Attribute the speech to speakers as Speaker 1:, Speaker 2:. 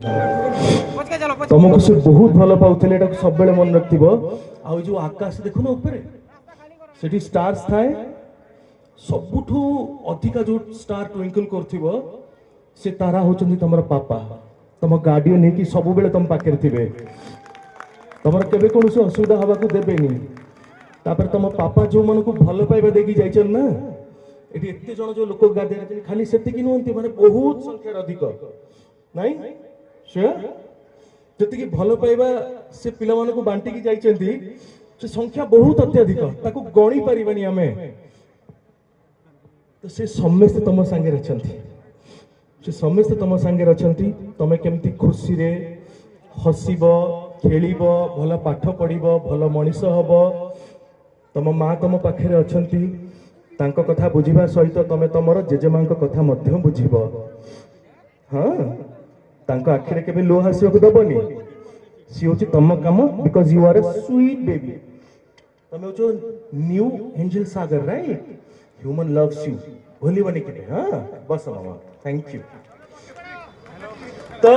Speaker 1: तुमको से बहुत भल पाउले एटा सब बेले मन रखिबो आ जो आकाश देखुन ऊपर सेठी स्टार्स थाए सबुठू अधिका जो स्टार ट्विंकल करथिबो से तारा होचंदी तमर पापा तम गार्डियन है कि सब बेले तुम पाखे थिबे तमर केबे कोनसे असुविधा हवा को देबेनी तापर तम पापा जो मन को भल पाइबा देखि जाइछन ना एठी एते जण जो लोक गादे खाली सेति कि नहंती माने बहुत संख्या अधिक नाही से जति भल पाइबा से पिला को बांटी की जाइछंती से संख्या बहुत अत्यधिक ताको गणी परिबानी आमे तो से समस्त तुम संगे रचंती से समस्त तुम संगे रचंती तमे केमती खुशी रे हसीबो खेलिबो भल पाठ पढ़िबो भल मनीष हबो तम माँ तुम पाखे अछंती तांको कथा बुझिबा सहित तमे तमर जेजेमांक कथा मध्य बुझिबो हाँ तांको आखिरे केबे लो हासियो को दबनी सी होची तम काम because you are a sweet baby तमे जो new angel Sagar right human loves you भूलिबनी केबे हाँ बस मामा थैंक यू तो